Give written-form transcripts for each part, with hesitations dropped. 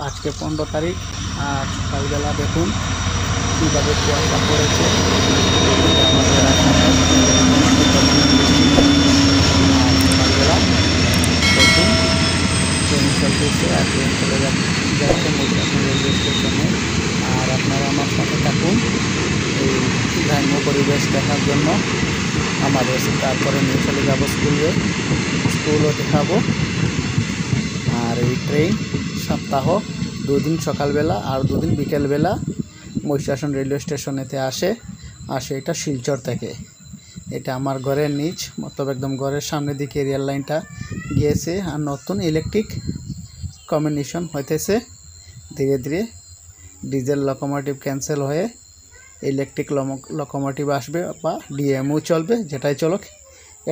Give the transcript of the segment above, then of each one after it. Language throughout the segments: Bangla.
आज के 15 तारीख और सकालबेला देखुन কীভাবে কুয়াশা পড়েছে। আমাদের আসামের সকালবেলা দেখুন ট্রেন চলতেছে আর ট্রেন চলে যাচ্ছে মৈশাসন রেলওয়ে স্টেশনে। আর আপনারা আমার সাথে থাকুন এই গ্রাম্য পরিবেশ দেখার জন্য। আমাদের তারপরে নিয়ে চলে যাব স্কুলও দেখাবো। আর এই ট্রেন সপ্তাহ 2 দিন সকালবেলা আর 2 দিন বিকেলবেলা মৈশাসন রেলওয়ে স্টেশনেতে আসে। আর সেটা শিলচর থেকে। এটা আমার ঘরের নিচ মতলব একদম ঘরের সামনের দিকে রেল লাইনটা গিয়েছে। আর নতুন ইলেকট্রিক কম্বিনেশন হইতেছে ধীরে ধীরে। ডিজেল লোকোমোটিভ ক্যান্সেল হয়ে ইলেকট্রিক লোকোমোটিভ আসবে বা ডিএমও চলবে। যেটাই চলুক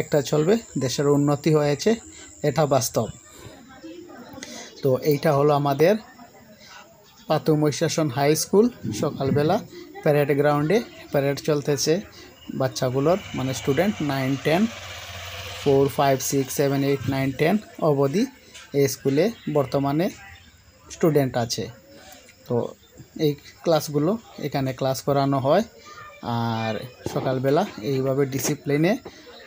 একটা চলবে। দেশের উন্নতি হয়েছে, এটা বাস্তব। তো এইটা হলো আমাদের পাতু মৈশাসন হাই স্কুল। সকালবেলা প্যারেড গ্রাউন্ডে প্যারেড চলতেছে বাচ্চাগুলোর, মানে স্টুডেন্ট 9, 10, 4, 5, 6, 7, 8, 9, 10 অবধি এই স্কুলে বর্তমানে স্টুডেন্ট আছে। তো এই ক্লাসগুলো এখানে ক্লাস করানো হয়। আর সকালবেলা এইভাবে ডিসিপ্লিনে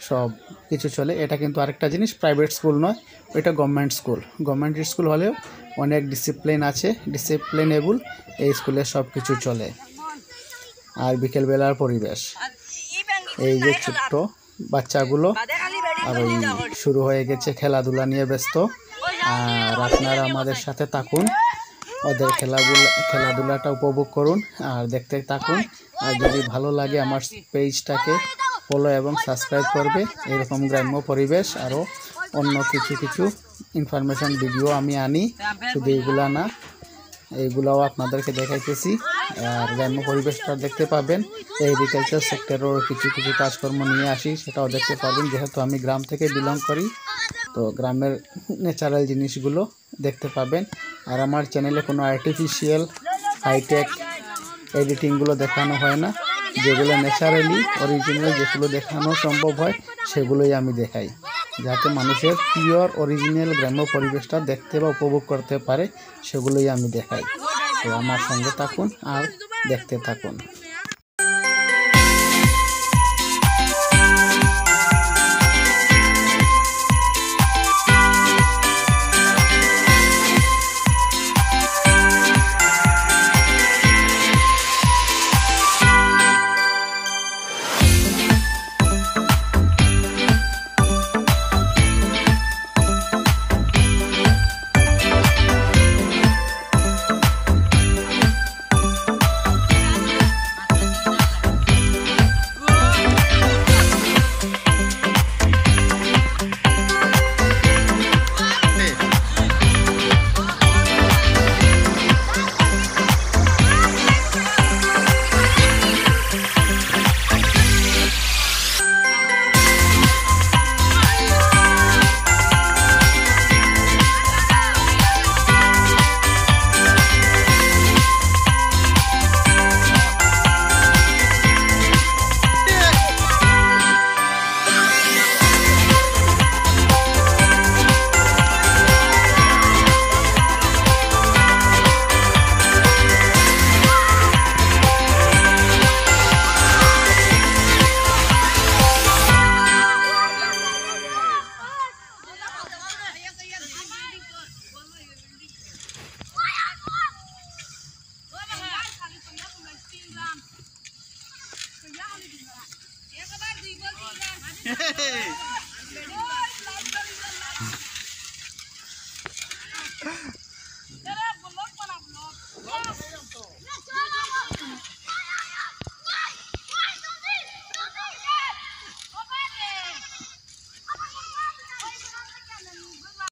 সব কিছু চলে। এটা কিন্তু আরেকটা জিনিস, প্রাইভেট স্কুল নয়, ওইটা গভর্নমেন্ট স্কুল। গভর্নমেন্ট স্কুল হলেও অনেক ডিসিপ্লিন আছে, ডিসিপ্লিনেবল এই স্কুলে সব কিছু চলে। আর বিকেলবেলার পরিবেশ এই যে ছোট্ট বাচ্চাগুলো আর ওই শুরু হয়ে গেছে খেলাধুলা নিয়ে ব্যস্ত। আর আপনারা আমাদের সাথে থাকুন, ওদের খেলাধুলাটা উপভোগ করুন আর দেখতে থাকুন। আর যদি ভালো লাগে আমার পেজটাকে ফলো এবং সাবস্ক্রাইব করবে। এরকম গ্রাম্য পরিবেশ আরও অন্য কিছু ইনফরমেশন ভিডিও আমি আনি, শুধু এইগুলা না, এইগুলাও আপনাদেরকে দেখাইতেছি। আর গ্রাম্য পরিবেশটা দেখতে পাবেন। এগ্রিকালচার সেক্টরের কিছু কাজকর্ম নিয়ে আসি, সেটাও দেখতে পাবেন। যেহেতু আমি গ্রাম থেকে বিলং করি, তো গ্রামের ন্যাচারাল জিনিসগুলো দেখতে পাবেন। আর আমার চ্যানেলে কোনো আর্টিফিশিয়াল হাইটেক এডিটিংগুলো দেখানো হয় না। যেগুলো ন্যাচারালি অরিজিনাল যেগুলো দেখানো সম্ভব হয় সেগুলোই আমি দেখাই, যাতে মানুষের পিওর অরিজিনাল গ্রাম্য পরিবেশটা দেখতে বা উপভোগ করতে পারে, সেগুলোই আমি দেখাই। তো আমার সঙ্গে থাকুন আর দেখতে থাকুন।